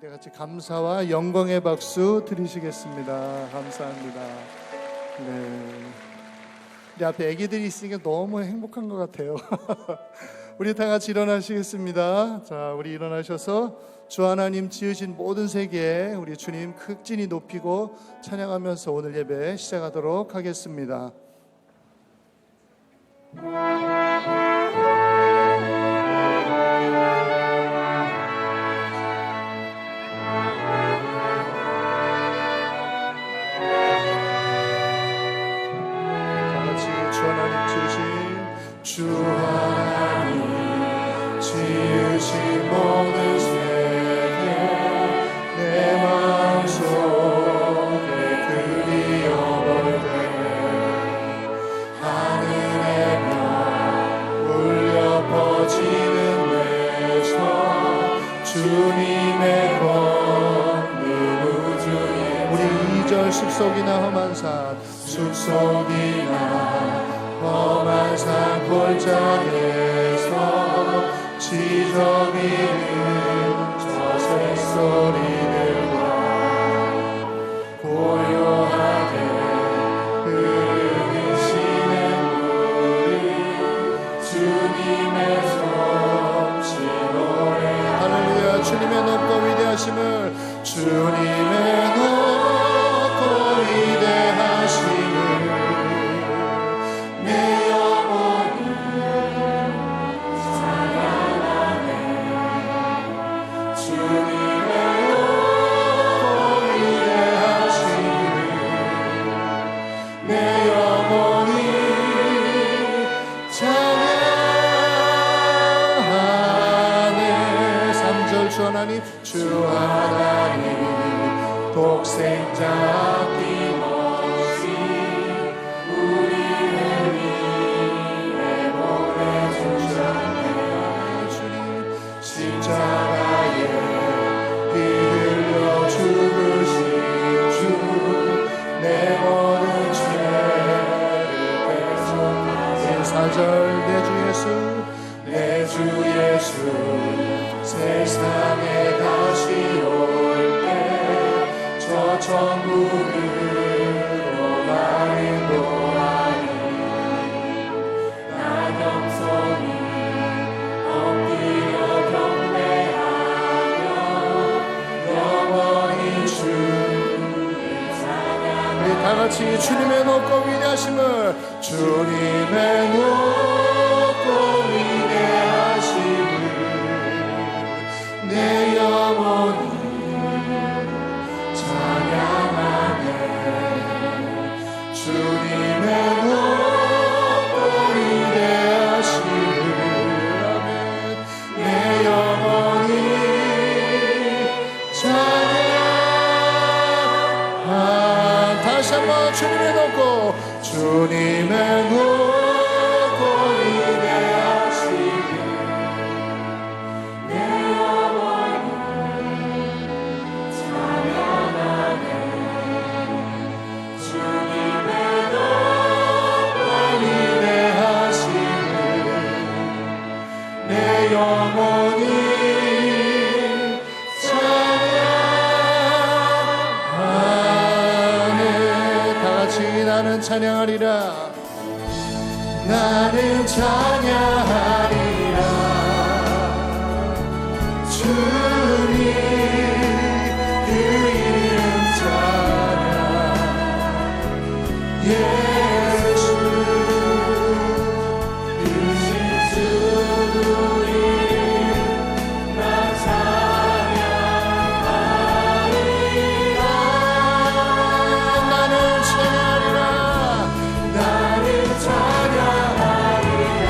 함께 같이 감사와 영광의 박수 드리시겠습니다. 감사합니다. 네. 우리 앞에 아기들이 있으니까 너무 행복한 것 같아요. 우리 다 같이 일어나시겠습니다. 자, 우리 일어나셔서 주 하나님 지으신 모든 세계에 우리 주님 극진히 높이고 찬양하면서 오늘 예배 시작하도록 하겠습니다. 주 하나님 지으신 모든 세계 내 마음속에 그리워볼 때 하늘의 별 울려 퍼지는 외쳐 주님의 권능 우주에 우리 2절 숲속이나 험한 산 숲속이나 험한 산 골짜기에서 지저귀는 저 새소리들과 고요하게 흐르는 시냇물이 주님의 솜씨 노래 할렐루야 주님의 높고 위대하심을 주님의 높고 위대하심을 내 영혼이 찬양하네 주님의 높고 위대하심을 내 영혼이 찬양하네 3절 주 하나님 주 하나님 독생자 십자가에 피 흘려 죽으신 주 내 모든 죄를 대속하신 4절 내 주 예수 내 주 예수 세상에 다시 올 때 저 천국으로 마른 도하니 나 겸손히 다같이 주님의 높고 위대하심을 주님의 높고 위대하심을 내 영혼이 찬양하네 주님의 높고 위대하심을 아멘 내 영혼이 다시 한번 주님의 높고 주님의 높고 위대하심을 내 영혼이 찬양하네 주님의 높고 위대하심을 내 영혼이 나는 찬양하리라 나는 찬양하리라 주님 그 이름 찬양 예수 그 십주 이름 나 찬양하리라 나는 찬양하리라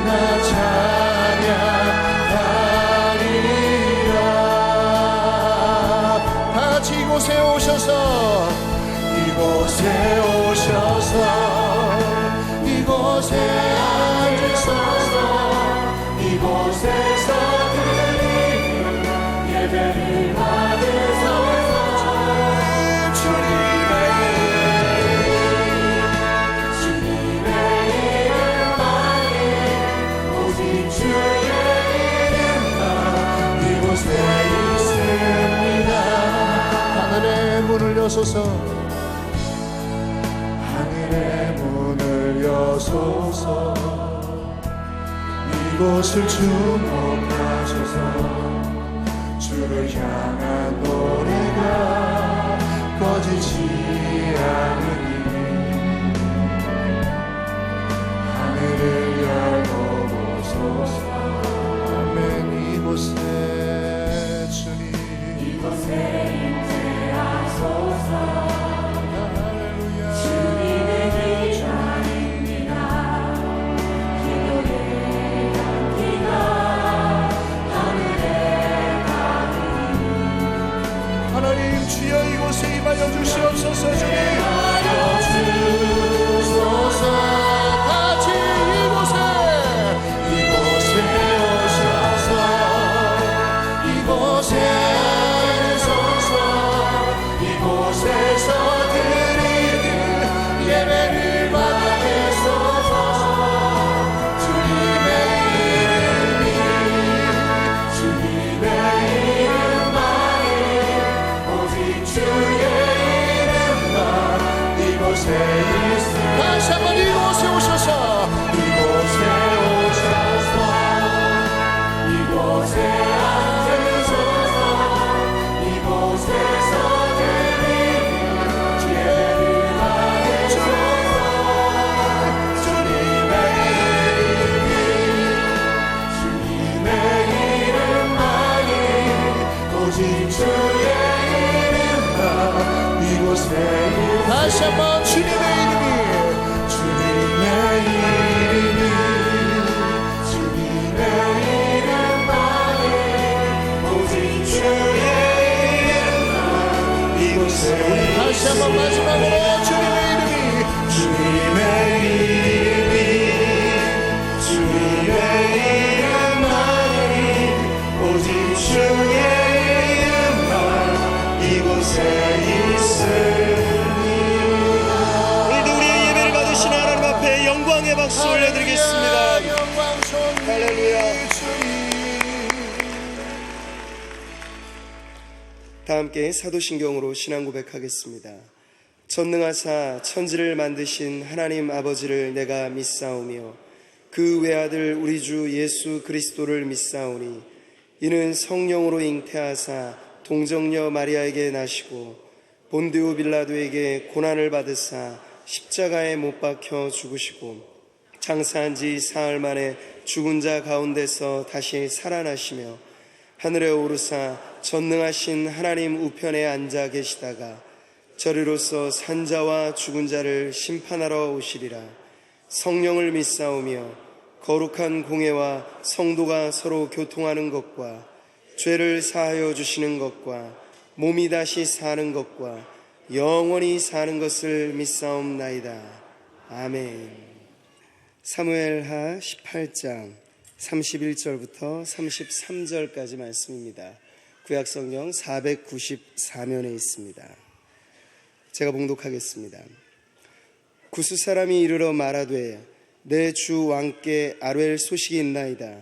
나 찬양하리라. 다 같이 이곳에 오셔서 이곳에 앉으소서. 이곳에서 드리는 예배를 받으소서. 주님의 이름만이 오직 주의 이름만 이곳에 있습니다. 하늘의 문을 여소서. 하늘의 문을 여소서. 이곳을 주목하소서. 주를 향한 노래가 꺼지지 않으니 하늘을 열고 보소서. 아멘. 이곳에 주님 이곳에 임재하소서. 주님의 기도입니다. 기도의 향기가 하늘에 닿으니 하나님 주여 이곳에 임하여 주시옵소서. 주님 임하여 주소서. 같이 이곳에 오셔서 이곳에 앉으소서. 이곳에서 드리는 예배를 받으소서. 주님의 이름만이 오직 주의 이름만 이곳에 있으니 다시 한번 이곳에 오셔서 이곳에 앉으소서. 이곳에서 드리는 예배를 받으소서. 주님의 이름만이 오직 주의 이름만 이곳에 다시 한번 주님의 이름이 오직 주의 이름만 이곳에 다시 한번 마지막으로 주님의 이름만이 오직 주의 이름만 이곳에 있습니다. 오늘도 우리의 예배를 받으시는 하나님 앞에 영광의 박수 올려드리겠습니다. 할렐루야. 다 함께 사도신경으로 신앙 고백하겠습니다. 전능하사 천지를 만드신 하나님 아버지를 내가 믿사오며 그 외아들 우리 주 예수 그리스도를 믿사오니 이는 성령으로 잉태하사 동정녀 마리아에게 나시고 본디오 빌라도에게 고난을 받으사 십자가에 못 박혀 죽으시고 장사한 지 사흘 만에 죽은 자 가운데서 다시 살아나시며 하늘에 오르사 전능하신 하나님 우편에 앉아 계시다가 저리로서 산자와 죽은 자를 심판하러 오시리라. 성령을 믿사오며 거룩한 공회와 성도가 서로 교통하는 것과 죄를 사하여 주시는 것과 몸이 다시 사는 것과 영원히 사는 것을 믿사옵나이다. 아멘. 사무엘하 18장 31절부터 33절까지 말씀입니다. 구약성경 494면에 있습니다. 제가 봉독하겠습니다. 구스 사람이 이르러 말하되 내 주 왕께 아뢰 소식이 있나이다.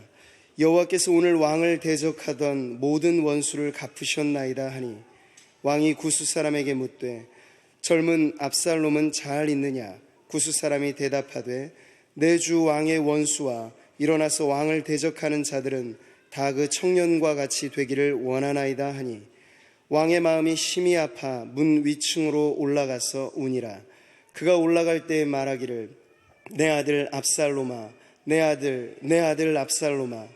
여호와께서 오늘 왕을 대적하던 모든 원수를 갚으셨나이다 하니 왕이 구스 사람에게 묻되 젊은 압살롬은 잘 있느냐? 구스 사람이 대답하되 내 주 왕의 원수와 일어나서 왕을 대적하는 자들은 다 그 청년과 같이 되기를 원하나이다 하니 왕의 마음이 심히 아파 문 위층으로 올라가서 우니라. 그가 올라갈 때 말하기를 내 아들 압살롬아, 내 아들 압살롬아,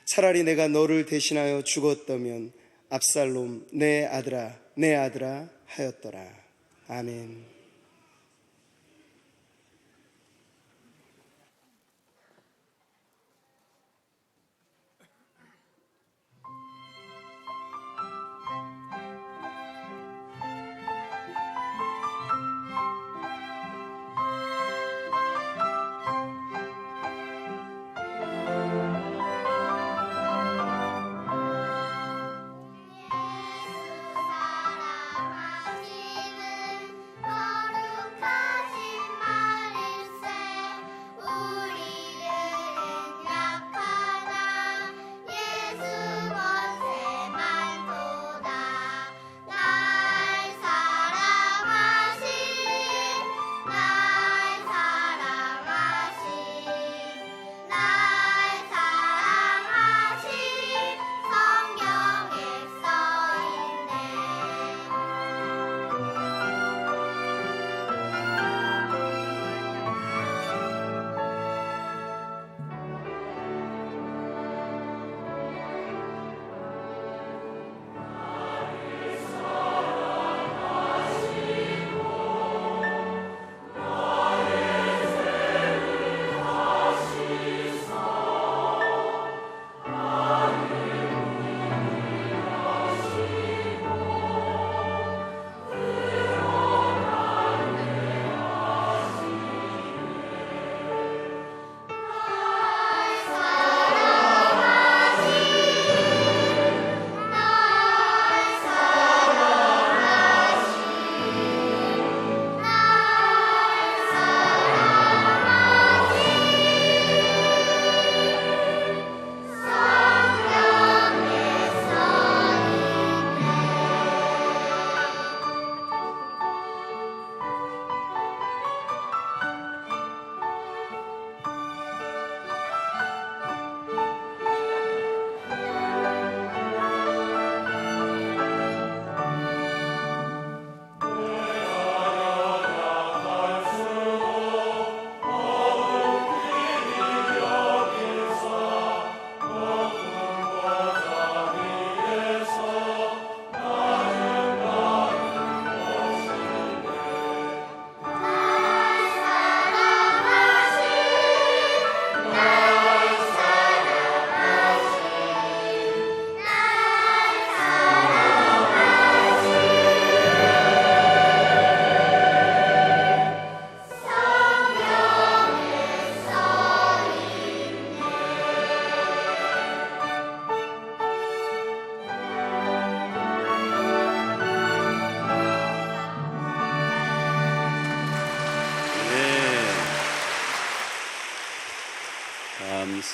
차라리 내가 너를 대신하여 죽었다면 압살롬 내 아들아 하였더라. 아멘.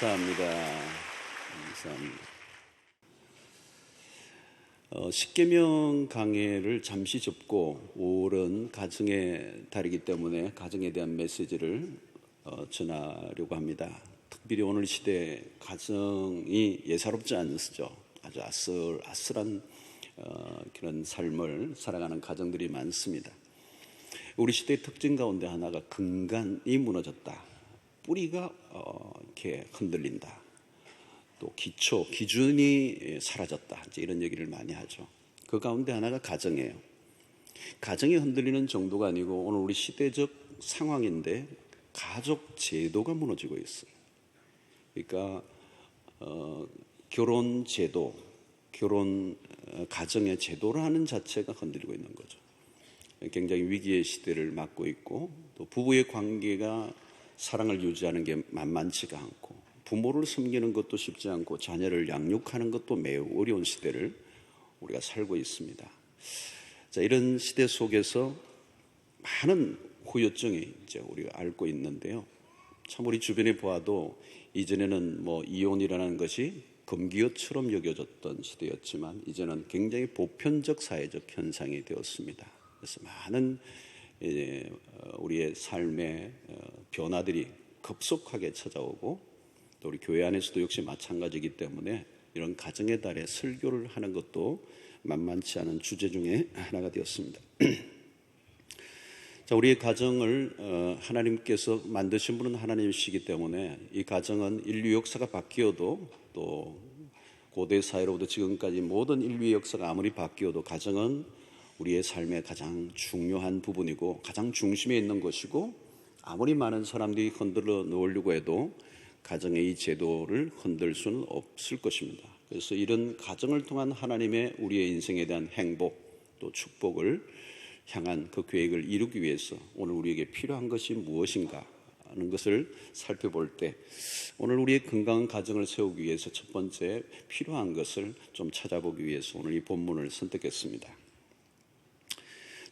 감사합니다. 감사합니다. 십계명 강해를 잠시 접고 5월은 가정의 달이기 때문에 가정에 대한 메시지를 전하려고 합니다. 특별히 오늘 시대 가정이 예사롭지 않으시죠. 아주 아슬아슬한 그런 삶을 살아가는 가정들이 많습니다. 우리 시대의 특징 가운데 하나가 근간이 무너졌다. 뿌리가 이렇게 흔들린다. 또 기준이 사라졌다. 이제 이런 얘기를 많이 하죠. 그 가운데 하나가 가정이에요. 가정이 흔들리는 정도가 아니고 오늘 우리 시대적 상황인데 가족 제도가 무너지고 있어요. 그러니까 결혼 제도, 가정의 제도라는 자체가 흔들리고 있는 거죠. 굉장히 위기의 시대를 맞고 있고 또 부부의 관계가 사랑을 유지하는 게 만만치가 않고 부모를 섬기는 것도 쉽지 않고 자녀를 양육하는 것도 매우 어려운 시대를 우리가 살고 있습니다. 자, 이런 시대 속에서 많은 후유증이 이제 우리가 앓고 있는데요. 참 우리 주변에 보아도 이전에는 이혼이라는 것이 금기어처럼 여겨졌던 시대였지만 이제는 굉장히 보편적 사회적 현상이 되었습니다. 그래서 많은 우리의 삶의 변화들이 급속하게 찾아오고 또 우리 교회 안에서도 역시 마찬가지이기 때문에 이런 가정의 달에 설교를 하는 것도 만만치 않은 주제 중에 하나가 되었습니다. 자, 우리의 가정을 하나님께서 만드신 분은 하나님이시기 때문에 이 가정은 인류 역사가 바뀌어도 또 고대 사회로부터 지금까지 모든 인류의 역사가 아무리 바뀌어도 가정은 우리의 삶의 가장 중요한 부분이고 가장 중심에 있는 것이고 아무리 많은 사람들이 흔들어 놓으려고 해도 가정의 이 제도를 흔들 수는 없을 것입니다. 그래서 이런 가정을 통한 하나님의 우리의 인생에 대한 행복 또 축복을 향한 그 계획을 이루기 위해서 오늘 우리에게 필요한 것이 무엇인가 하는 것을 살펴볼 때 오늘 우리의 건강한 가정을 세우기 위해서 첫 번째 필요한 것을 좀 찾아보기 위해서 오늘 이 본문을 선택했습니다.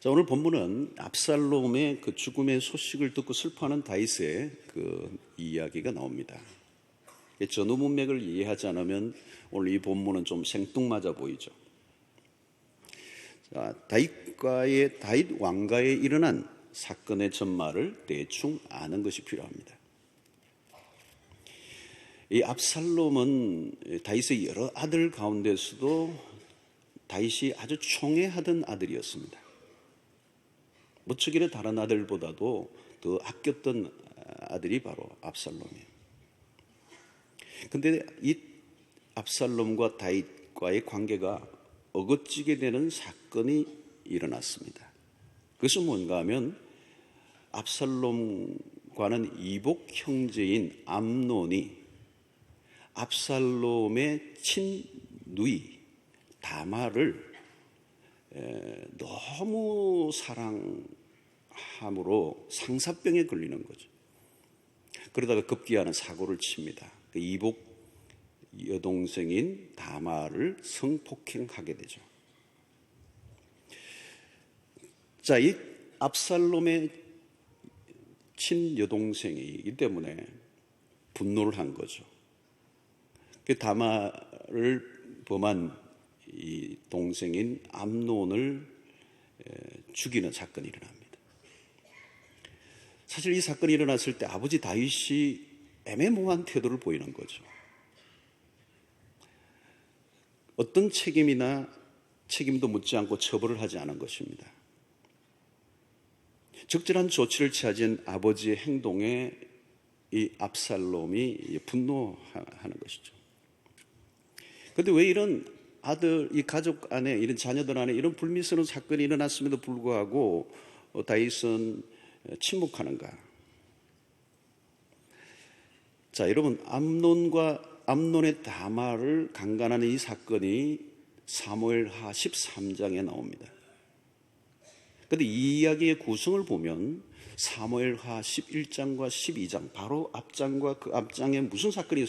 자, 오늘 본문은 압살롬의 그 죽음의 소식을 듣고 슬퍼하는 다윗의 그 이야기가 나옵니다. 전후 문맥을 이해하지 않으면 오늘 이 본문은 좀 생뚱맞아 보이죠. 자, 다윗 왕가에 일어난 사건의 전말을 대충 아는 것이 필요합니다. 이 압살롬은 다윗의 여러 아들 가운데서도 다윗이 아주 총애하던 아들이었습니다. 무척이나 다른 아들보다도 더 아꼈던 아들이 바로 압살롬이에요. 그런데 이 압살롬과 다윗과의 관계가 어긋지게 되는 사건이 일어났습니다. 그것은 뭔가 하면 압살롬과는 이복 형제인 암논이 압살롬의 친누이 다말을 너무 사랑함으로 상사병에 걸리는 거죠. 그러다가 급기야는 사고를 칩니다. 그 이복 여동생인 다말을 성폭행하게 되죠. 자, 이 압살롬의 친여동생이기 때문에 분노를 한 거죠. 그 다말을 범한 이 동생인 암논을 죽이는 사건이 일어납니다. 사실 이 사건이 일어났을 때 아버지 다윗이 애매모호한 태도를 보이는 거죠. 어떤 책임도 묻지 않고 처벌을 하지 않은 것입니다. 적절한 조치를 취하진 아버지의 행동에 이 압살롬이 분노하는 것이죠. 그런데 왜 이런 이 가족 안에, 이런 자녀들 안에 이런 불미스러운 사건이 일어났음에도 불구하고 다윗은 침묵하는가? 자, 여러분, 암논의 다말을 강간하는 이 사건이 사무엘하 13장에 나옵니다. 그런데 이 이야기의 구성을 보면 사무엘하 11장과 12장 바로 앞장과 그 앞장에 무슨 사건이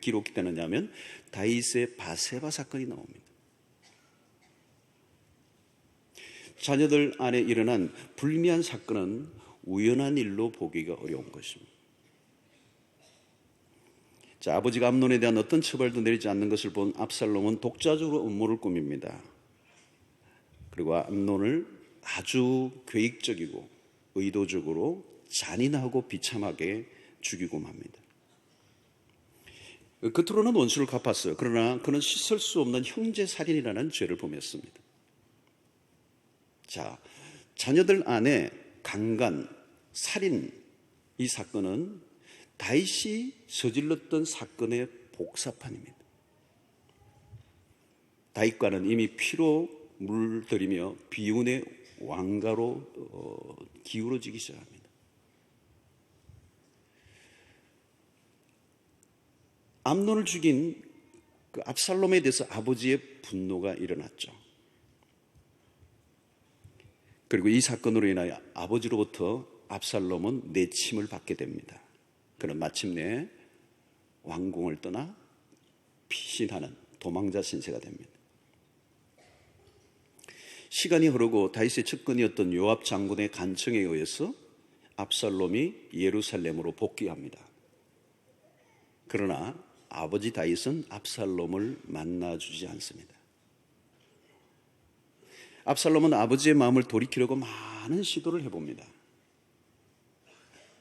기록이 되느냐면 다윗의 바세바 사건이 나옵니다. 자녀들 안에 일어난 불미한 사건은 우연한 일로 보기가 어려운 것입니다. 자, 아버지가 암논에 대한 어떤 처벌도 내리지 않는 것을 본 압살롬은 독자적으로 음모를 꾸밉니다. 그리고 암논을 아주 계획적이고 의도적으로 잔인하고 비참하게 죽이고 맙니다. 겉으로는 원수를 갚았어요. 그러나 그는 씻을 수 없는 형제살인이라는 죄를 범했습니다. 자, 자녀들 안에 강간, 살인, 이 사건은 다윗이 저질렀던 사건의 복사판입니다. 다윗과는 이미 피로 물들이며 비운의 왕가로 기울어지기 시작합니다. 암논을 죽인 그 압살롬에 대해서 아버지의 분노가 일어났죠. 그리고 이 사건으로 인하여 아버지로부터 압살롬은 내침을 받게 됩니다. 그는 마침내 왕궁을 떠나 피신하는 도망자 신세가 됩니다. 시간이 흐르고 다윗의 측근이었던 요압 장군의 간청에 의해서 압살롬이 예루살렘으로 복귀합니다. 그러나 아버지 다윗은 압살롬을 만나주지 않습니다. 압살롬은 아버지의 마음을 돌이키려고 많은 시도를 해봅니다.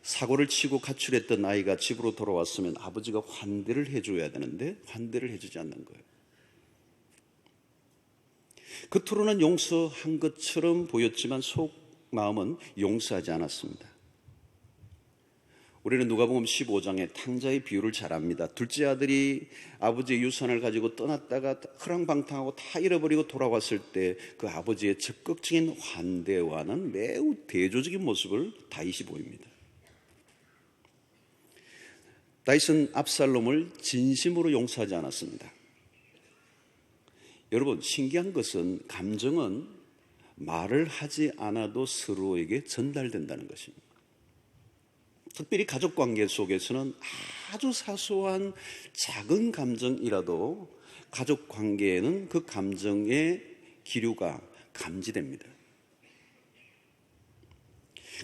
사고를 치고 가출했던 아이가 집으로 돌아왔으면 아버지가 환대를 해줘야 되는데 환대를 해주지 않는 거예요. 겉으로는 용서한 것처럼 보였지만 속 마음은 용서하지 않았습니다. 우리는 누가복음 15장에 탕자의 비유를 잘 압니다. 둘째 아들이 아버지의 유산을 가지고 떠났다가 허랑방탕하고 다 잃어버리고 돌아왔을 때 그 아버지의 적극적인 환대와는 매우 대조적인 모습을 다윗이 보입니다. 다윗은 압살롬을 진심으로 용서하지 않았습니다. 여러분, 신기한 것은 감정은 말을 하지 않아도 서로에게 전달된다는 것입니다. 특별히 가족관계 속에서는 아주 사소한 작은 감정이라도 가족관계에는 그 감정의 기류가 감지됩니다.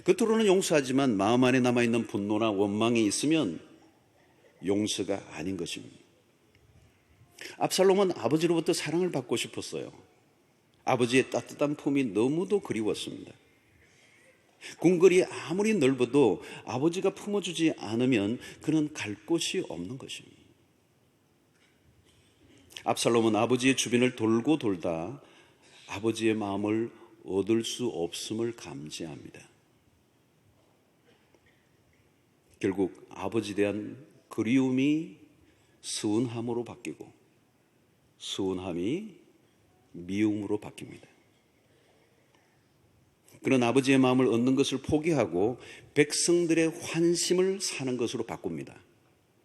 겉으로는 용서하지만 마음 안에 남아있는 분노나 원망이 있으면 용서가 아닌 것입니다. 압살롬은 아버지로부터 사랑을 받고 싶었어요. 아버지의 따뜻한 품이 너무도 그리웠습니다. 궁궐이 아무리 넓어도 아버지가 품어주지 않으면 그는 갈 곳이 없는 것입니다. 압살롬은 아버지의 주변을 돌고 돌다 아버지의 마음을 얻을 수 없음을 감지합니다. 결국 아버지에 대한 그리움이 서운함으로 바뀌고 서운함이 미움으로 바뀝니다. 그는 아버지의 마음을 얻는 것을 포기하고 백성들의 환심을 사는 것으로 바꿉니다.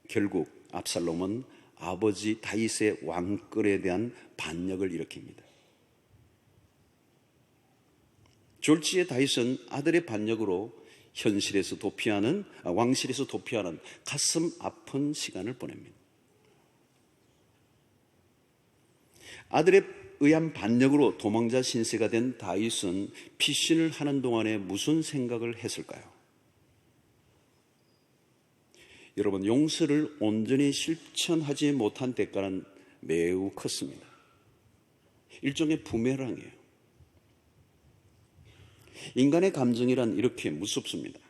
결국 압살롬은 아버지 다윗의 왕권에 대한 반역을 일으킵니다. 졸지에 다윗은 아들의 반역으로 왕실에서 도피하는 가슴 아픈 시간을 보냅니다. 아들의 의한 반역으로 도망자 신세가 된 다윗은 피신을 하는 동안에 무슨 생각을 했을까요? 여러분, 용서를 온전히 실천하지 못한 대가는 매우 컸습니다. 일종의 부메랑이에요. 인간의 감정이란 이렇게 무섭습니다.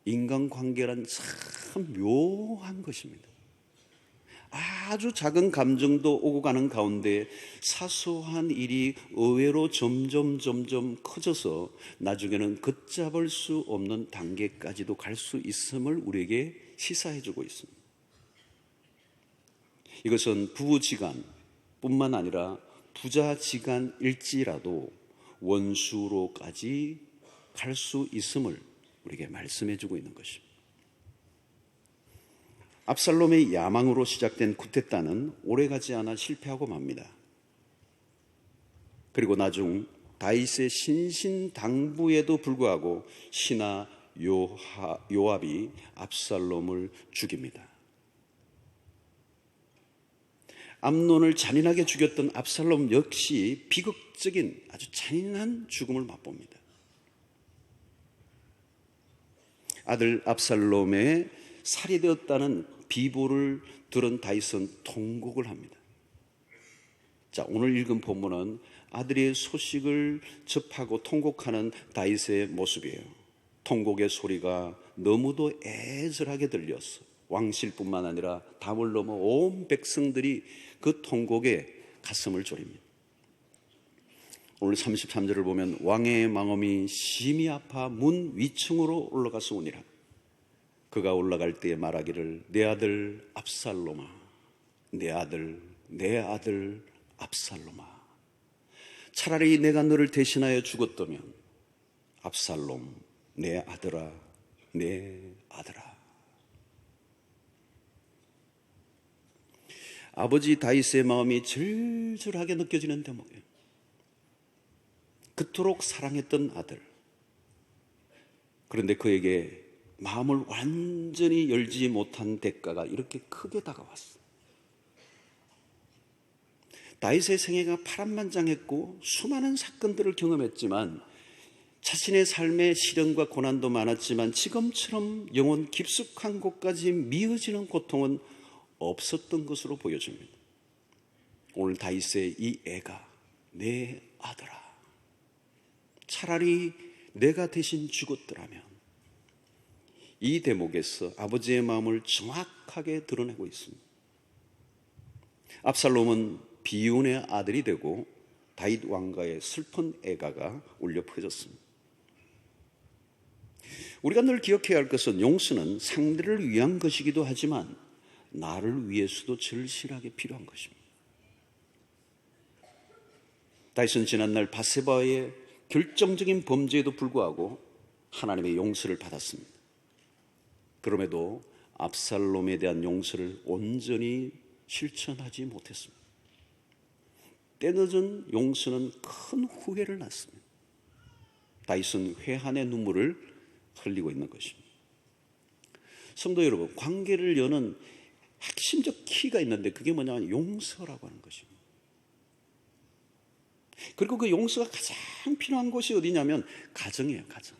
인간관계란 참 묘한 것입니다. 아주 작은 감정도 오고 가는 가운데 사소한 일이 의외로 점점 커져서 나중에는 걷잡을 수 없는 단계까지도 갈 수 있음을 우리에게 시사해주고 있습니다. 이것은 부부지간뿐만 아니라 부자지간일지라도 원수로까지 갈 수 있음을 우리에게 말씀해주고 있는 것입니다. 압살롬의 야망으로 시작된 쿠데타는 오래가지 않아 실패하고 맙니다. 그리고 나중 다윗의 신신당부에도 불구하고 신하 요압이 압살롬을 죽입니다. 암논을 잔인하게 죽였던 압살롬 역시 비극적인 아주 잔인한 죽음을 맛봅니다. 아들 압살롬의 살해되었다는 비보를 들은 다윗은 통곡을 합니다. 자, 오늘 읽은 본문은 아들의 소식을 접하고 통곡하는 다윗의 모습이에요. 통곡의 소리가 너무도 애절하게 들렸어. 왕실뿐만 아니라 담을 넘어 온 백성들이 그 통곡에 가슴을 졸입니다. 오늘 33절을 보면 왕의 마음이 심히 아파 문 위층으로 올라가서 오니라. 그가 올라갈 때에 말하기를 내 아들 압살롬아, 내 아들 압살롬아, 차라리 내가 너를 대신하여 죽었다면 압살롬 내 아들아, 내 아들아. 아버지 다윗의 마음이 절절하게 느껴지는 대목이에요. 그토록 사랑했던 아들, 그런데 그에게 마음을 완전히 열지 못한 대가가 이렇게 크게 다가왔어. 다윗의 생애가 파란만장했고 수많은 사건들을 경험했지만 자신의 삶의 시련과 고난도 많았지만 지금처럼 영혼 깊숙한 곳까지 미어지는 고통은 없었던 것으로 보여집니다. 오늘 다윗의 이 애가 내 아들아, 차라리 내가 대신 죽었더라면, 이 대목에서 아버지의 마음을 정확하게 드러내고 있습니다. 압살롬은 비운의 아들이 되고 다윗 왕가의 슬픈 애가가 울려 퍼졌습니다. 우리가 늘 기억해야 할 것은 용서는 상대를 위한 것이기도 하지만 나를 위해서도 절실하게 필요한 것입니다. 다윗은 지난날 바세바의 결정적인 범죄에도 불구하고 하나님의 용서를 받았습니다. 그럼에도 압살롬에 대한 용서를 온전히 실천하지 못했습니다. 때늦은 용서는 큰 후회를 낳습니다. 다윗은 회한의 눈물을 흘리고 있는 것입니다. 성도 여러분, 관계를 여는 핵심적 키가 있는데 그게 뭐냐면 용서라고 하는 것입니다. 그리고 그 용서가 가장 필요한 곳이 어디냐면 가정이에요. 가정.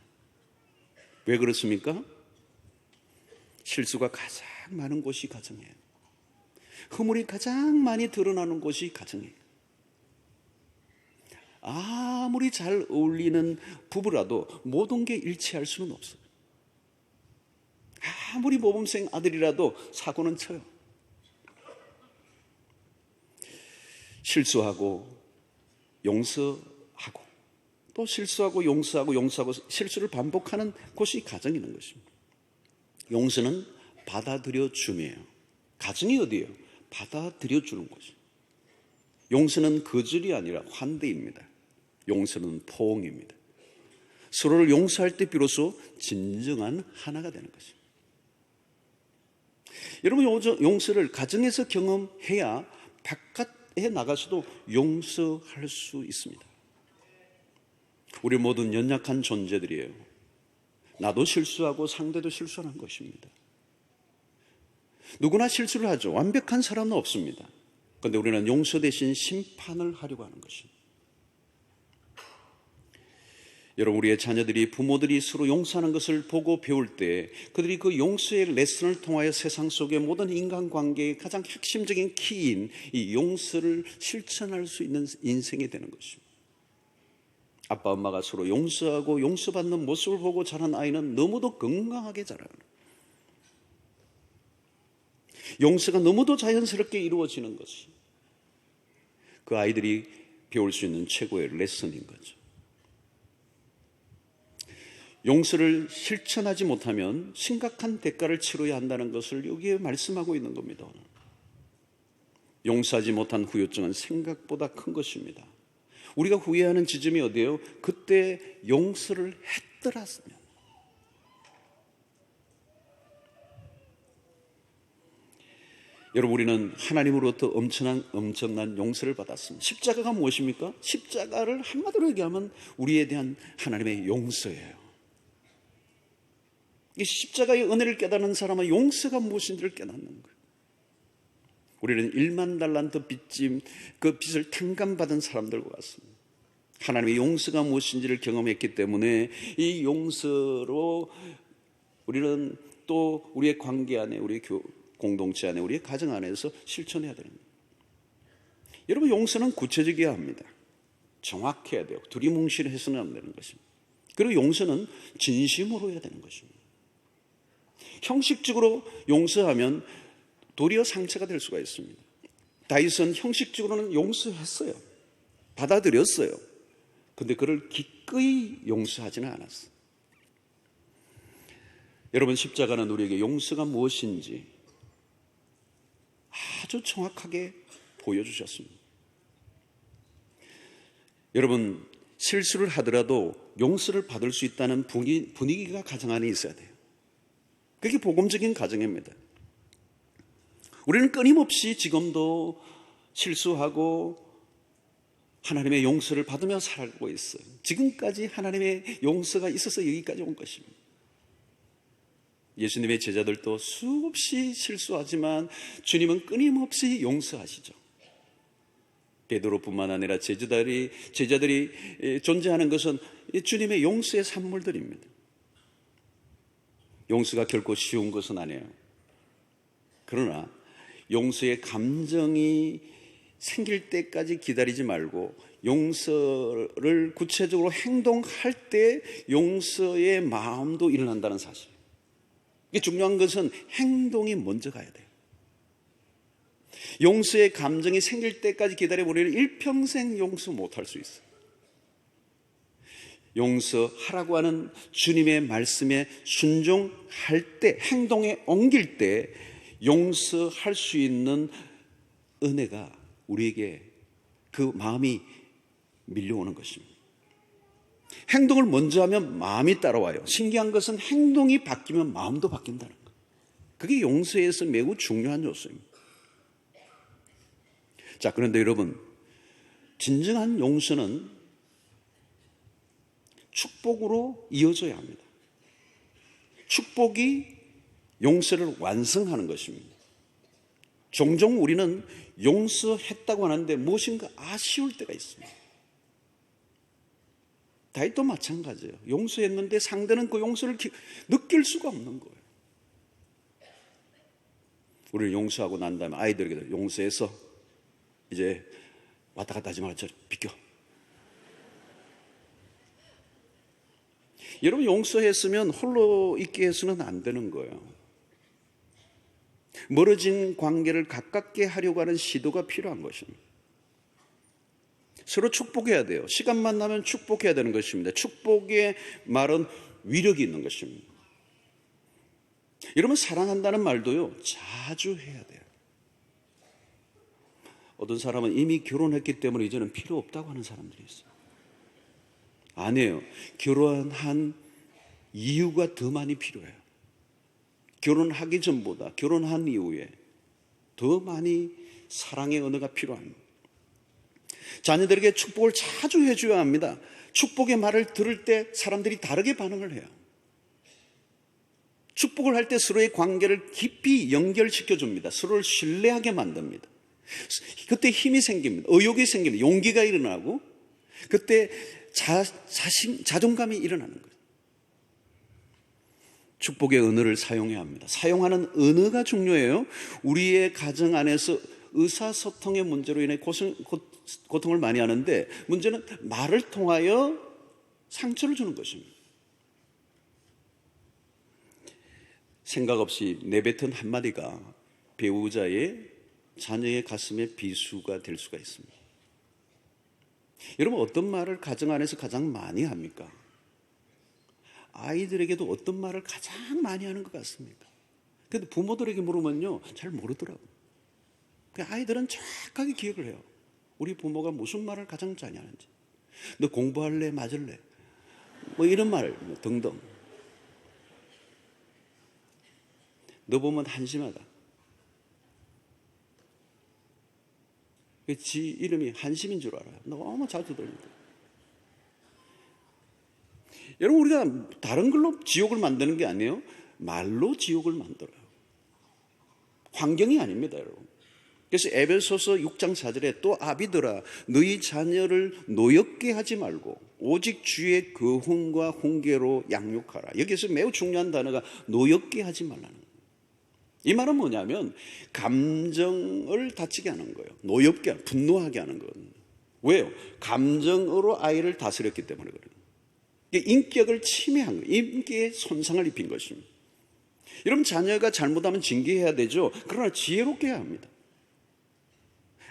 왜 그렇습니까? 실수가 가장 많은 곳이 가정이에요. 허물이 가장 많이 드러나는 곳이 가정이에요. 아무리 잘 어울리는 부부라도 모든 게 일치할 수는 없어요. 아무리 모범생 아들이라도 사고는 쳐요. 실수하고 용서하고 또 실수하고 용서하고 실수를 반복하는 곳이 가정이 있는 것입니다. 용서는 받아들여 줌이에요. 가정이 어디예요? 받아들여 주는 곳이에요. 용서는 거절이 아니라 환대입니다. 용서는 포옹입니다. 서로를 용서할 때 비로소 진정한 하나가 되는 것입니다. 여러분, 용서를 가정에서 경험해야 바깥에 나가서도 용서할 수 있습니다. 우리 모든 연약한 존재들이에요. 나도 실수하고 상대도 실수하는 것입니다. 누구나 실수를 하죠. 완벽한 사람은 없습니다. 그런데 우리는 용서 대신 심판을 하려고 하는 것입니다. 여러분, 우리의 자녀들이 부모들이 서로 용서하는 것을 보고 배울 때 그들이 그 용서의 레슨을 통하여 세상 속의 모든 인간관계의 가장 핵심적인 키인 이 용서를 실천할 수 있는 인생이 되는 것입니다. 아빠 엄마가 서로 용서하고 용서받는 모습을 보고 자란 아이는 너무도 건강하게 자라요. 용서가 너무도 자연스럽게 이루어지는 것이 그 아이들이 배울 수 있는 최고의 레슨인 거죠. 용서를 실천하지 못하면 심각한 대가를 치러야 한다는 것을 여기에 말씀하고 있는 겁니다. 용서하지 못한 후유증은 생각보다 큰 것입니다. 우리가 후회하는 지점이 어디예요? 그때 용서를 했더라면. 여러분, 우리는 하나님으로부터 엄청난 용서를 받았습니다. 십자가가 무엇입니까? 십자가를 한마디로 얘기하면 우리에 대한 하나님의 용서예요. 이 십자가의 은혜를 깨닫는 사람은 용서가 무엇인지를 깨닫는 거예요. 우리는 1만 달란트 빚짐, 그 빚을 탕감받은 사람들과 같습니다. 하나님의 용서가 무엇인지를 경험했기 때문에 이 용서로 우리는 또 우리의 관계 안에 우리 공동체 안에 우리의 가정 안에서 실천해야 되는 거예요. 여러분, 용서는 구체적이어야 합니다. 정확해야 돼요. 두리뭉실해서는 안 되는 것입니다. 그리고 용서는 진심으로 해야 되는 것입니다. 형식적으로 용서하면 도리어 상처가 될 수가 있습니다. 다윗은 형식적으로는 용서했어요. 받아들였어요. 근데 그를 기꺼이 용서하지는 않았어요. 여러분, 십자가는 우리에게 용서가 무엇인지 아주 정확하게 보여주셨습니다. 여러분, 실수를 하더라도 용서를 받을 수 있다는 분위기가 가정 안에 있어야 돼요. 그게 복음적인 가정입니다. 우리는 끊임없이 지금도 실수하고 하나님의 용서를 받으며 살고 있어요. 지금까지 하나님의 용서가 있어서 여기까지 온 것입니다. 예수님의 제자들도 수없이 실수하지만 주님은 끊임없이 용서하시죠. 베드로뿐만 아니라 제자들이 존재하는 것은 주님의 용서의 산물들입니다. 용서가 결코 쉬운 것은 아니에요. 그러나 용서의 감정이 생길 때까지 기다리지 말고 용서를 구체적으로 행동할 때 용서의 마음도 일어난다는 사실. 이게 중요한 것은 행동이 먼저 가야 돼요. 용서의 감정이 생길 때까지 기다리면 우리는 일평생 용서 못할 수 있어요. 용서하라고 하는 주님의 말씀에 순종할 때, 행동에 옮길 때 용서할 수 있는 은혜가 우리에게 그 마음이 밀려오는 것입니다. 행동을 먼저 하면 마음이 따라와요. 신기한 것은 행동이 바뀌면 마음도 바뀐다는 것. 그게 용서에서 매우 중요한 요소입니다. 자, 그런데 여러분, 진정한 용서는 축복으로 이어져야 합니다. 축복이 용서를 완성하는 것입니다. 종종 우리는 용서했다고 하는데 무엇인가 아쉬울 때가 있습니다. 다윗도 마찬가지예요. 용서했는데 상대는 그 용서를 느낄 수가 없는 거예요. 우리를 용서하고 난 다음에 아이들에게 용서해서 이제 왔다 갔다 하지 말고 저리 비켜. 여러분, 용서했으면 홀로 있게 해서는 안 되는 거예요. 멀어진 관계를 가깝게 하려고 하는 시도가 필요한 것입니다. 서로 축복해야 돼요. 시간만 나면 축복해야 되는 것입니다. 축복의 말은 위력이 있는 것입니다. 여러분, 사랑한다는 말도요, 자주 해야 돼요. 어떤 사람은 이미 결혼했기 때문에 이제는 필요 없다고 하는 사람들이 있어요. 아니에요. 결혼한 이유가 더 많이 필요해요. 결혼하기 전보다 결혼한 이후에 더 많이 사랑의 언어가 필요합니다. 자녀들에게 축복을 자주 해줘야 합니다. 축복의 말을 들을 때 사람들이 다르게 반응을 해요. 축복을 할 때 서로의 관계를 깊이 연결시켜줍니다. 서로를 신뢰하게 만듭니다. 그때 힘이 생깁니다. 의욕이 생깁니다. 용기가 일어나고 그때 자존감이 일어나는 거예요. 축복의 언어를 사용해야 합니다. 사용하는 언어가 중요해요. 우리의 가정 안에서 의사소통의 문제로 인해 고통을 많이 하는데 문제는 말을 통하여 상처를 주는 것입니다. 생각 없이 내뱉은 한마디가 배우자의 자녀의 가슴에 비수가 될 수가 있습니다. 여러분, 어떤 말을 가정 안에서 가장 많이 합니까? 아이들에게도 어떤 말을 가장 많이 하는 것 같습니까? 근데 부모들에게 물으면요, 잘 모르더라고요. 아이들은 정확하게 기억을 해요. 우리 부모가 무슨 말을 가장 많이 하는지. 너 공부할래? 맞을래? 뭐 이런 말 등등. 너 보면 한심하다. 지 이름이 한심인 줄 알아요. 너무 자주 들립니다. 여러분, 우리가 다른 걸로 지옥을 만드는 게 아니에요. 말로 지옥을 만들어요. 환경이 아닙니다, 여러분. 그래서 에베소서 6장 4절에 또 아비들아 너희 자녀를 노엽게 하지 말고 오직 주의 교훈과 훈계로 양육하라. 여기서 매우 중요한 단어가 노엽게 하지 말라는 거예요. 이 말은 뭐냐면 감정을 다치게 하는 거예요. 노엽게, 분노하게 하는 거예요. 왜요? 감정으로 아이를 다스렸기 때문에 그래요. 인격을 침해한 거예요. 인격에 손상을 입힌 것입니다. 여러분, 자녀가 잘못하면 징계해야 되죠. 그러나 지혜롭게 해야 합니다.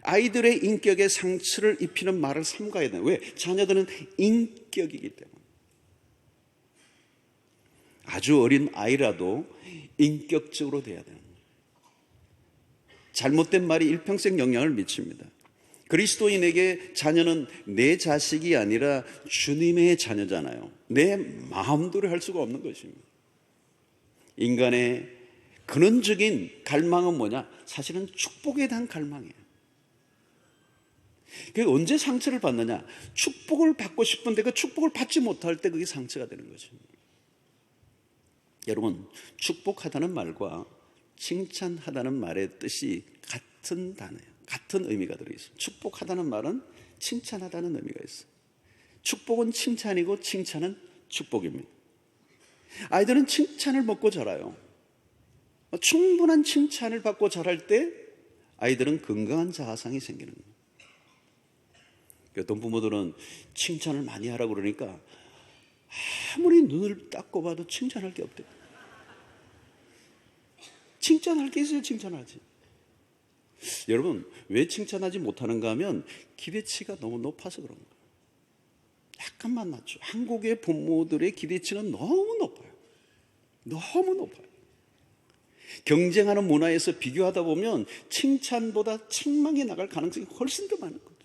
아이들의 인격에 상처를 입히는 말을 삼가야 돼요. 왜? 자녀들은 인격이기 때문에. 아주 어린 아이라도 인격적으로 돼야 돼요. 잘못된 말이 일평생 영향을 미칩니다. 그리스도인에게 자녀는 내 자식이 아니라 주님의 자녀잖아요. 내 마음대로 할 수가 없는 것입니다. 인간의 근원적인 갈망은 뭐냐? 사실은 축복에 대한 갈망이에요. 그게 언제 상처를 받느냐? 축복을 받고 싶은데 그 축복을 받지 못할 때 그게 상처가 되는 것입니다. 여러분, 축복하다는 말과 칭찬하다는 말의 뜻이 같은 단어예요. 같은 의미가 들어있어요. 축복하다는 말은 칭찬하다는 의미가 있어요. 축복은 칭찬이고 칭찬은 축복입니다. 아이들은 칭찬을 먹고 자라요. 충분한 칭찬을 받고 자랄 때 아이들은 건강한 자아상이 생기는 거예요. 어떤 부모들은 칭찬을 많이 하라고 그러니까 아무리 눈을 닦고 봐도 칭찬할 게 없대요. 칭찬할 게 있어야 칭찬하지. 여러분, 왜 칭찬하지 못하는가 하면 기대치가 너무 높아서 그런 거예요. 약간만 낮죠. 한국의 부모들의 기대치는 너무 높아요. 너무 높아요. 경쟁하는 문화에서 비교하다 보면 칭찬보다 책망이 나갈 가능성이 훨씬 더 많은 거죠.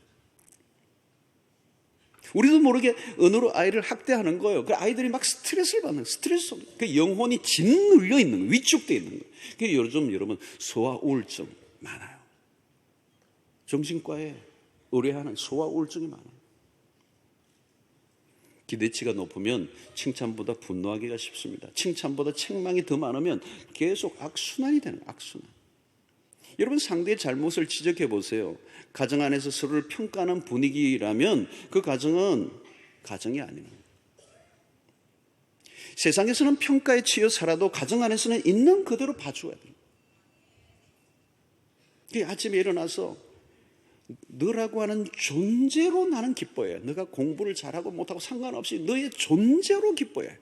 우리도 모르게 언어로 아이를 학대하는 거예요. 그 아이들이 막 스트레스를 받는 거예요. 스트레스 속에 그 영혼이 짓눌려 있는 거예요. 위축되어 있는 거예요. 그게 요즘 여러분 소아 우울증 많아요. 정신과에 의뢰하는 소아 우울증이 많아요. 기대치가 높으면 칭찬보다 분노하기가 쉽습니다. 칭찬보다 책망이 더 많으면 계속 악순환이 되는 거예요. 악순환. 여러분, 상대의 잘못을 지적해 보세요. 가정 안에서 서로를 평가하는 분위기라면 그 가정은 가정이 아닙니다. 세상에서는 평가에 치여 살아도 가정 안에서는 있는 그대로 봐줘야 돼요. 아침에 일어나서 너라고 하는 존재로 나는 기뻐해요. 너가 공부를 잘하고 못하고 상관없이 너의 존재로 기뻐해요.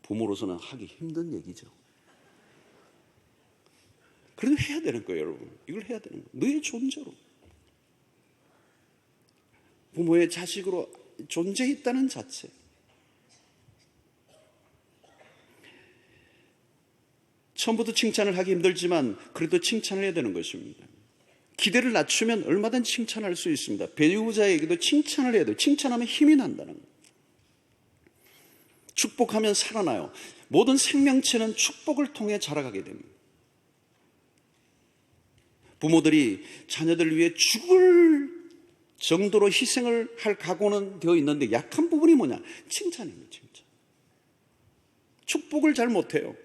부모로서는 하기 힘든 얘기죠. 그래도 해야 되는 거예요, 여러분. 이걸 해야 되는 거예요. 너의 존재로. 부모의 자식으로 존재했다는 자체. 처음부터 칭찬을 하기 힘들지만 그래도 칭찬을 해야 되는 것입니다. 기대를 낮추면 얼마든지 칭찬할 수 있습니다. 배우자에게도 칭찬을 해야 돼요. 칭찬하면 힘이 난다는 거예요. 축복하면 살아나요. 모든 생명체는 축복을 통해 자라가게 됩니다. 부모들이 자녀들을 위해 죽을 정도로 희생을 할 각오는 되어 있는데 약한 부분이 뭐냐? 칭찬입니다. 칭찬. 축복을 잘 못해요.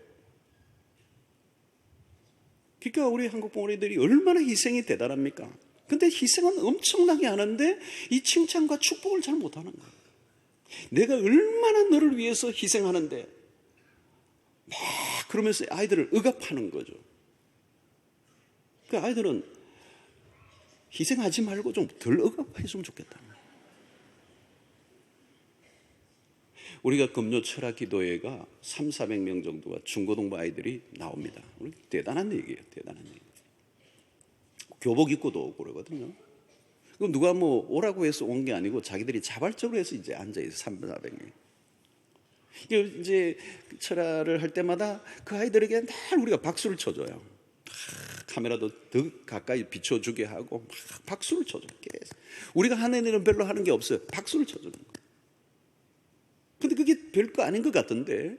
그러니까 우리 한국 부모님들이 얼마나 희생이 대단합니까? 근데 희생은 엄청나게 하는데 이 칭찬과 축복을 잘 못하는 거예요. 내가 얼마나 너를 위해서 희생하는데 막 그러면서 아이들을 억압하는 거죠. 그 아이들은 희생하지 말고 좀 덜 억압했으면 좋겠다. 우리가 금요 철학 기도회가 300~400명 정도가 중고등부 아이들이 나옵니다. 대단한 얘기예요. 대단한 얘기. 교복 입고도 오고 그러거든요. 그럼 누가 뭐 오라고 해서 온 게 아니고 자기들이 자발적으로 해서 이제 앉아있어요. 300~400명. 이제 철학을 할 때마다 그 아이들에게 늘 우리가 박수를 쳐줘요. 카메라도 더 가까이 비춰주게 하고 막 박수를 쳐줘요. 우리가 하는 일은 별로 하는 게 없어요. 박수를 쳐주는 거예요. 근데 그게 별거 아닌 것 같은데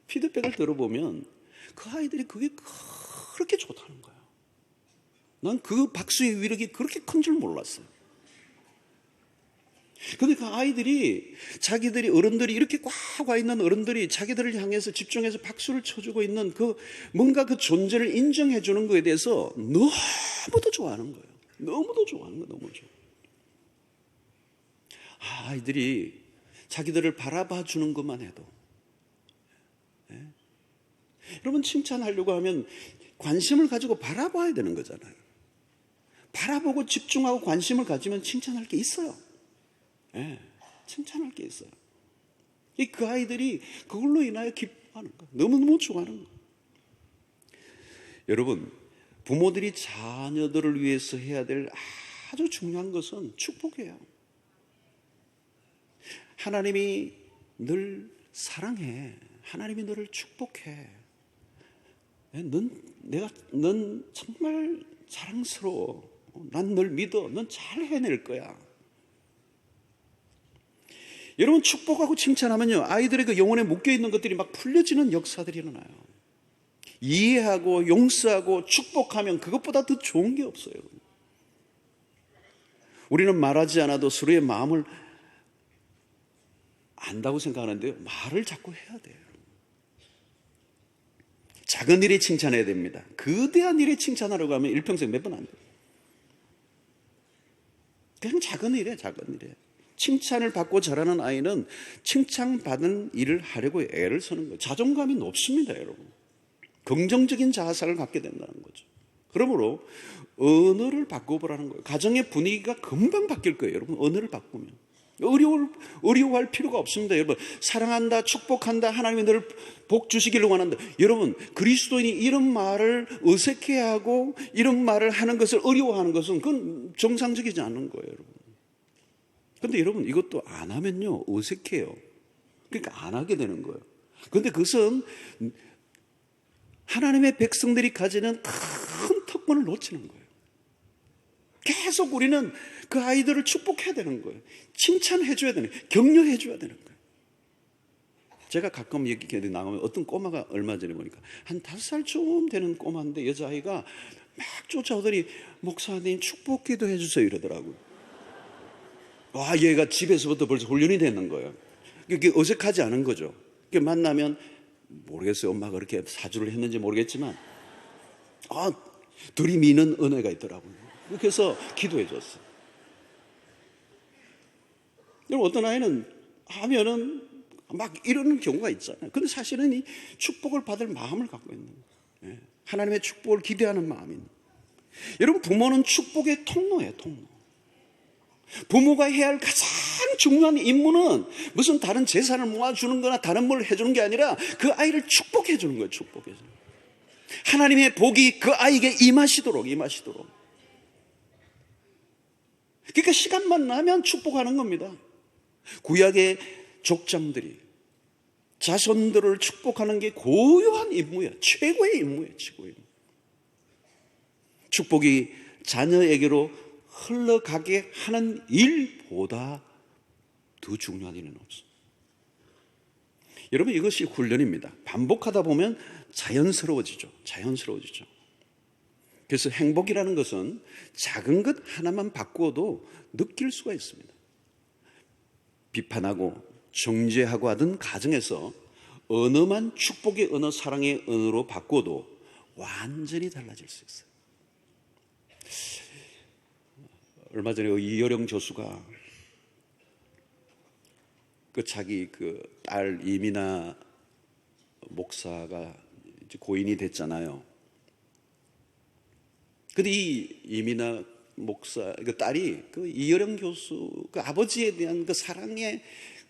피드백을 들어보면 그 아이들이 그게 그렇게 좋다는 거예요. 난 그 박수의 위력이 그렇게 큰 줄 몰랐어요. 근데 그 아이들이 자기들이 어른들이 이렇게 꽉 와 있는 어른들이 자기들을 향해서 집중해서 박수를 쳐주고 있는 그 뭔가 그 존재를 인정해 주는 거에 대해서 너무도 좋아하는 거예요. 너무도 좋아하는 거예요. 너무 좋아. 아이들이 자기들을 바라봐 주는 것만 해도 여러분, 칭찬하려고 하면 관심을 가지고 바라봐야 되는 거잖아요. 바라보고 집중하고 관심을 가지면 칭찬할 게 있어요. 예, 칭찬할 게 있어요. 그 아이들이 그걸로 인하여 기뻐하는 거예요. 너무너무 좋아하는 거예요. 여러분, 부모들이 자녀들을 위해서 해야 될 아주 중요한 것은 축복이에요. 하나님이 늘 사랑해. 하나님이 너를 축복해. 넌 정말 사랑스러워. 난 널 믿어. 넌 잘 해낼 거야. 여러분, 축복하고 칭찬하면요, 아이들의 그 영혼에 묶여있는 것들이 막 풀려지는 역사들이 일어나요. 이해하고 용서하고 축복하면 그것보다 더 좋은 게 없어요. 우리는 말하지 않아도 서로의 마음을 안다고 생각하는데요, 말을 자꾸 해야 돼요. 작은 일에 칭찬해야 됩니다. 거대한 일에 칭찬하려고 하면 일평생 몇 번 안 돼요. 그냥 작은 일이에요. 칭찬을 받고 자라는 아이는 칭찬받은 일을 하려고 애를 쓰는 거예요. 자존감이 높습니다, 여러분. 긍정적인 자아상을 갖게 된다는 거죠. 그러므로 언어를 바꿔보라는 거예요. 가정의 분위기가 금방 바뀔 거예요, 여러분. 언어를 바꾸면. 어려워할 필요가 없습니다, 여러분. 사랑한다, 축복한다, 하나님이 너를 복 주시기를 원한다. 여러분, 그리스도인이 이런 말을 어색해하고 이런 말을 하는 것을 어려워하는 것은 그건 정상적이지 않은 거예요, 여러분. 근데 여러분, 이것도 안 하면요, 어색해요. 그러니까 안 하게 되는 거예요. 근데 그것은 하나님의 백성들이 가지는 큰 특권을 놓치는 거예요. 계속 우리는 그 아이들을 축복해야 되는 거예요. 칭찬해줘야 되는 거예요. 격려해줘야 되는 거예요. 제가 가끔 얘기 나가면 어떤 꼬마가 얼마 전에 보니까 한 5살쯤 되는 꼬마인데 여자아이가 막 쫓아오더니 목사님 축복기도 해주세요 이러더라고요. 와, 얘가 집에서부터 벌써 훈련이 되는 거예요. 이게 어색하지 않은 거죠. 만나면 모르겠어요. 엄마가 그렇게 사주를 했는지 모르겠지만 들이미는 은혜가 있더라고요. 그래서 기도해 줬어요. 여러분, 어떤 아이는 하면은 막 이러는 경우가 있잖아요. 근데 사실은 이 축복을 받을 마음을 갖고 있는 거예요. 하나님의 축복을 기대하는 마음이. 여러분, 부모는 축복의 통로예요, 통로. 부모가 해야 할 가장 중요한 임무는 무슨 다른 재산을 모아주는 거나 다른 뭘 해주는 게 아니라 그 아이를 축복해 주는 거예요, 축복해 주는 거예요. 하나님의 복이 그 아이에게 임하시도록. 그러니까 시간만 나면 축복하는 겁니다. 구약의 족장들이 자손들을 축복하는 게 고유한 임무예요. 최고의 임무예요. 축복이 자녀에게로 흘러가게 하는 일보다 더 중요한 일은 없습니다. 여러분, 이것이 훈련입니다. 반복하다 보면 자연스러워지죠. 그래서 행복이라는 것은 작은 것 하나만 바꾸어도 느낄 수가 있습니다. 비판하고 정죄하고 하던 가정에서 언어만 축복의 언어, 사랑의 언어로 바꿔도 완전히 달라질 수 있어요. 얼마 전에 이여령 교수가 자기 딸 이민아 목사가 이제 고인이 됐잖아요. 근데 이 이민아 목사 딸이 이여령 교수 아버지에 대한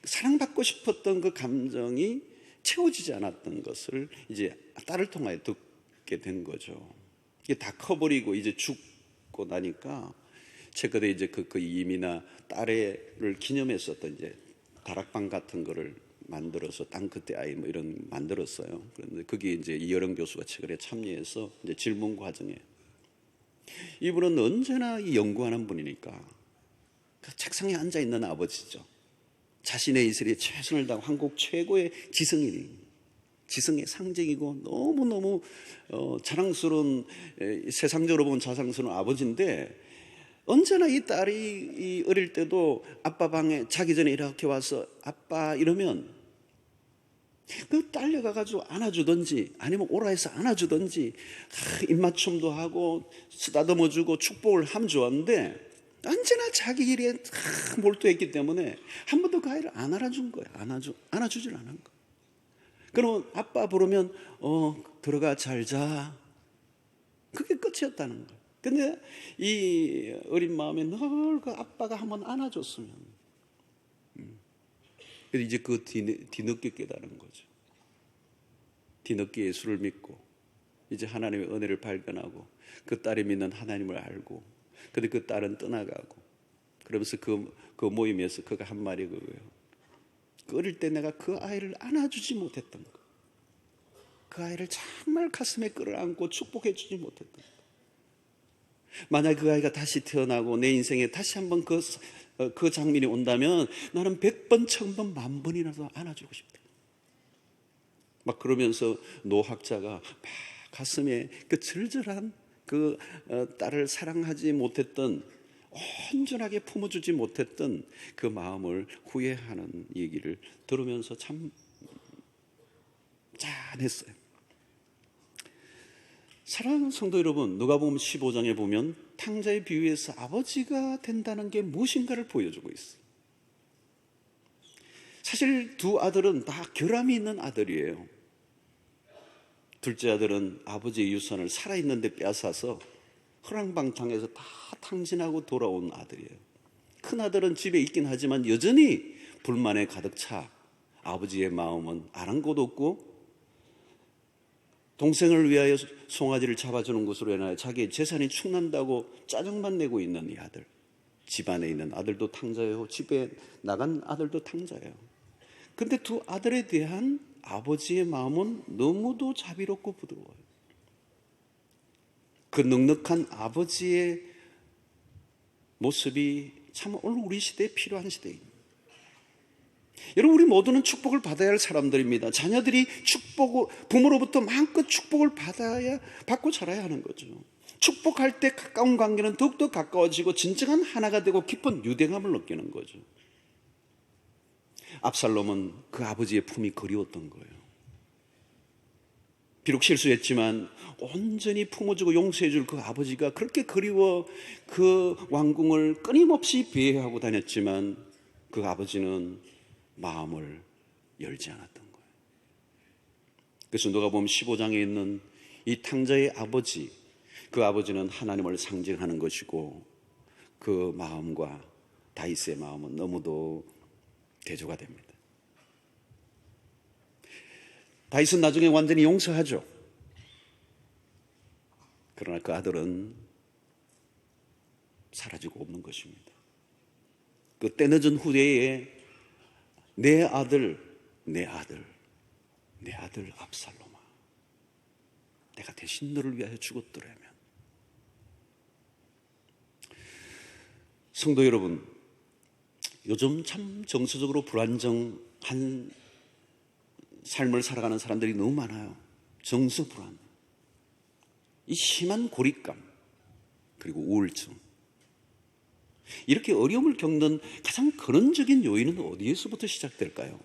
사랑받고 싶었던 그 감정이 채워지지 않았던 것을 이제 딸을 통하여 듣게 된 거죠. 이게 다 커버리고 이제 죽고 나니까 최근에 이제 그 이민아 딸을 기념했었던 이제 다락방 같은 거를 만들어서 땅 끝에 아이 뭐 이런 만들었어요. 그런데 거기에 이제 이여령 교수가 최근에 참여해서 이제 질문 과정에 이분은 언제나 연구하는 분이니까 그 책상에 앉아 있는 아버지죠. 자신의 이슬에 최선을 다하고 한국 최고의 지성의 상징이고 너무너무 자랑스러운, 세상적으로 보면 자랑스러운 아버지인데 언제나 이 딸이 어릴 때도 아빠 방에 자기 전에 이렇게 와서 아빠 이러면 그 딸려가가지고 안아주든지 아니면 오라 해서 안아주든지 입맞춤도 하고 쓰다듬어주고 축복을 하면 좋았는데 언제나 자기 일에 몰두했기 때문에 한 번도 그 아이를 안 안아준 거예요. 안아주질 않은 거예요. 그럼 아빠 부르면 들어가 잘 자. 그게 끝이었다는 거예요. 근데 이 어린 마음에 늘 그 아빠가 한번 안아줬으면. 그래서 이제 그 뒤늦게 깨달은 거죠. 뒤늦게 예수를 믿고 이제 하나님의 은혜를 발견하고 그 딸이 믿는 하나님을 알고, 근데 그 딸은 떠나가고, 그러면서 그 모임에서 그가 한 말이 그거예요. 어릴 때 내가 그 아이를 안아주지 못했던 거, 그 아이를 정말 가슴에 끌어안고 축복해 주지 못했던 거. 만약 그 아이가 다시 태어나고 내 인생에 다시 한번 그 장면이 온다면 나는 100번, 1000번, 10,000번이라도 안아주고 싶다. 막 그러면서 노학자가 막 가슴에 그 절절한 그 딸을 사랑하지 못했던, 온전하게 품어주지 못했던 그 마음을 후회하는 얘기를 들으면서 참 짠했어요. 사랑하는 성도 여러분, 누가복음 15장에 보면 탕자의 비유에서 아버지가 된다는 게 무엇인가를 보여주고 있어요. 사실 두 아들은 다 결함이 있는 아들이에요. 둘째 아들은 아버지의 유산을 살아있는데 빼앗아서 허랑방탕해서 다 탕진하고 돌아온 아들이에요. 큰 아들은 집에 있긴 하지만 여전히 불만에 가득 차 아버지의 마음은 아랑곳 없고, 동생을 위하여 송아지를 잡아주는 것으로 인하여 자기의 재산이 축난다고 짜증만 내고 있는 이 아들. 집안에 있는 아들도 탕자예요. 집에 나간 아들도 탕자예요. 근데 두 아들에 대한 아버지의 마음은 너무도 자비롭고 부드러워요. 그 넉넉한 아버지의 모습이 참 오늘 우리 시대에 필요한 시대입니다. 여러분, 우리 모두는 축복을 받아야 할 사람들입니다. 자녀들이 부모로부터 마음껏 축복을 받고 자라야 하는 거죠. 축복할 때 가까운 관계는 더욱더 가까워지고 진정한 하나가 되고 깊은 유대감을 느끼는 거죠. 압살롬은 그 아버지의 품이 그리웠던 거예요. 비록 실수했지만 온전히 품어주고 용서해줄 그 아버지가 그렇게 그리워 그 왕궁을 끊임없이 비애하고 다녔지만 그 아버지는 마음을 열지 않았던 거예요. 그래서 누가복음 15장에 있는 이 탕자의 아버지, 그 아버지는 하나님을 상징하는 것이고, 그 마음과 다윗의 마음은 너무도 대조가 됩니다. 다윗은 나중에 완전히 용서하죠. 그러나 그 아들은 사라지고 없는 것입니다. 그 때늦은 후대에 내 아들 압살롬아, 내가 대신 너를 위하여 죽었더라면. 성도 여러분, 요즘 참 정서적으로 불안정한 삶을 살아가는 사람들이 너무 많아요. 정서 불안, 이 심한 고립감, 그리고 우울증. 이렇게 어려움을 겪는 가장 근원적인 요인은 어디에서부터 시작될까요?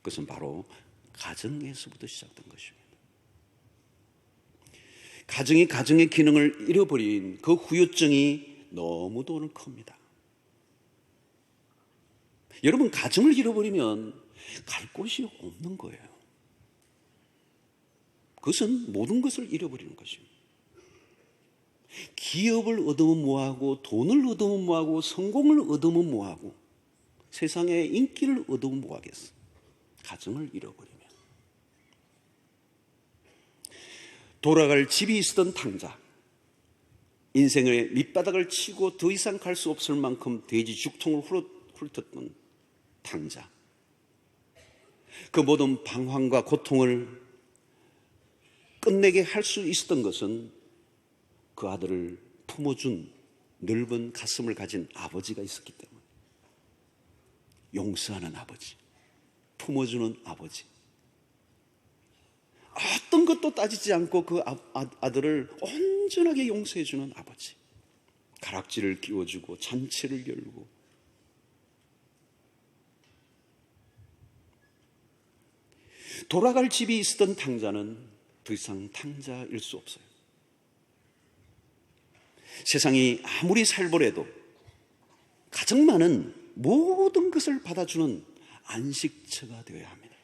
그것은 바로 가정에서부터 시작된 것입니다. 가정이 가정의 기능을 잃어버린 그 후유증이 너무도 오늘 큽니다. 여러분, 가정을 잃어버리면 갈 곳이 없는 거예요. 그것은 모든 것을 잃어버리는 것입니다. 기업을 얻으면 뭐하고, 돈을 얻으면 뭐하고, 성공을 얻으면 뭐하고, 세상에 인기를 얻으면 뭐하겠어. 가정을 잃어버리면. 돌아갈 집이 있었던 탕자, 인생의 밑바닥을 치고 더 이상 갈 수 없을 만큼 돼지 죽통을 훑었던 탕자, 그 모든 방황과 고통을 끝내게 할 수 있었던 것은 그 아들을 품어준 넓은 가슴을 가진 아버지가 있었기 때문에. 용서하는 아버지, 품어주는 아버지, 어떤 것도 따지지 않고 그 아들을 온전하게 용서해주는 아버지, 가락지를 끼워주고 잔치를 열고. 돌아갈 집이 있었던 탕자는 더 이상 탕자일 수 없어요. 세상이 아무리 살벌해도 가정만은 모든 것을 받아주는 안식처가 되어야 합니다.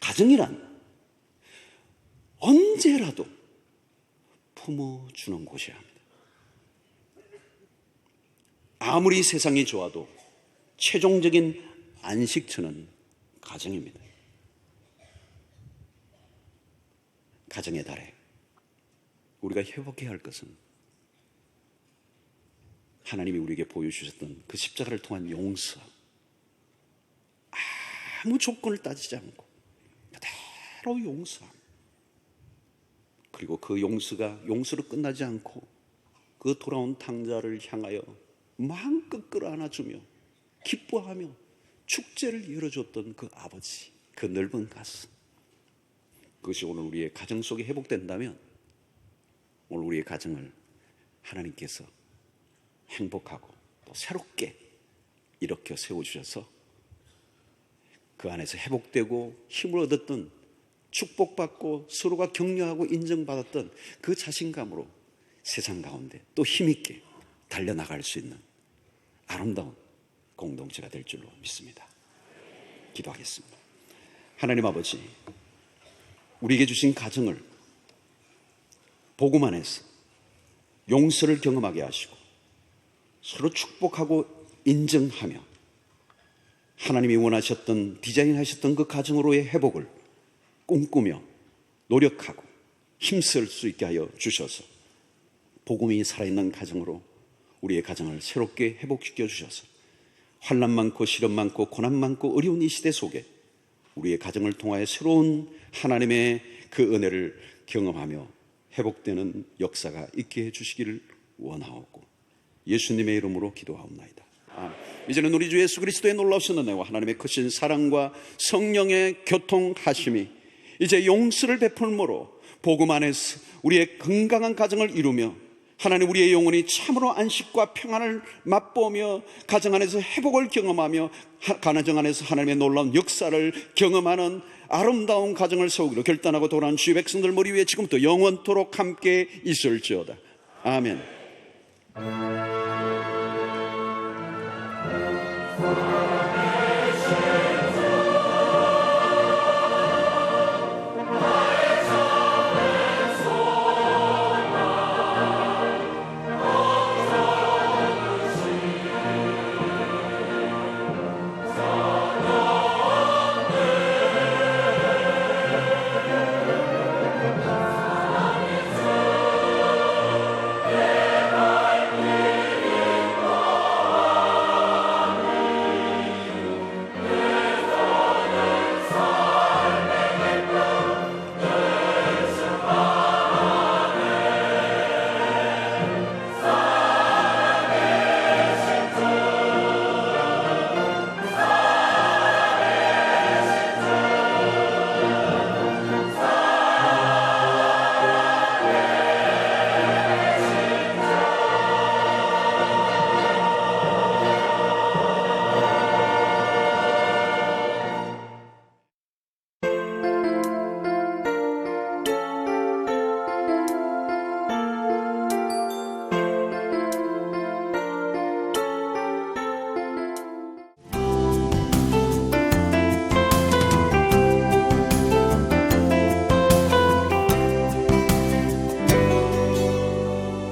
가정이란 언제라도 품어주는 곳이야 합니다. 아무리 세상이 좋아도 최종적인 안식처는 가정입니다. 가정의 달에 우리가 회복해야 할 것은 하나님이 우리에게 보여주셨던 그 십자가를 통한 용서, 아무 조건을 따지지 않고 그대로 용서함. 그리고 그 용서로 끝나지 않고 그 돌아온 탕자를 향하여 마음껏 끌어안아주며 기뻐하며 축제를 열어줬던 그 아버지, 그 넓은 가슴, 그것이 오늘 우리의 가정 속에 회복된다면 오늘 우리의 가정을 하나님께서 행복하고 또 새롭게 일으켜 세워주셔서 그 안에서 회복되고 힘을 얻었던, 축복받고 서로가 격려하고 인정받았던 그 자신감으로 세상 가운데 또 힘있게 달려나갈 수 있는 아름다운 공동체가 될 줄로 믿습니다. 기도하겠습니다. 하나님 아버지, 우리에게 주신 가정을 복음 안에서 용서를 경험하게 하시고 서로 축복하고 인정하며 하나님이 원하셨던, 디자인하셨던 그 가정으로의 회복을 꿈꾸며 노력하고 힘쓸 수 있게 하여 주셔서 복음이 살아있는 가정으로 우리의 가정을 새롭게 회복시켜 주셔서 환난 많고 시련 많고 고난 많고 어려운 이 시대 속에 우리의 가정을 통하여 새로운 하나님의 그 은혜를 경험하며 회복되는 역사가 있게 해주시기를 원하옵고 예수님의 이름으로 기도하옵나이다. 이제는 우리 주 예수 그리스도의 놀라우신 은혜와 하나님의 크신 사랑과 성령의 교통하심이 이제 용서를 베풀므로 복음 안에서 우리의 건강한 가정을 이루며 하나님 우리의 영혼이 참으로 안식과 평안을 맛보며 가정 안에서 회복을 경험하며 가정 안에서 하나님의 놀라운 역사를 경험하는 아름다운 가정을 세우기로 결단하고 돌아온 주의 백성들 머리 위에 지금부터 영원토록 함께 있을지어다. 아멘.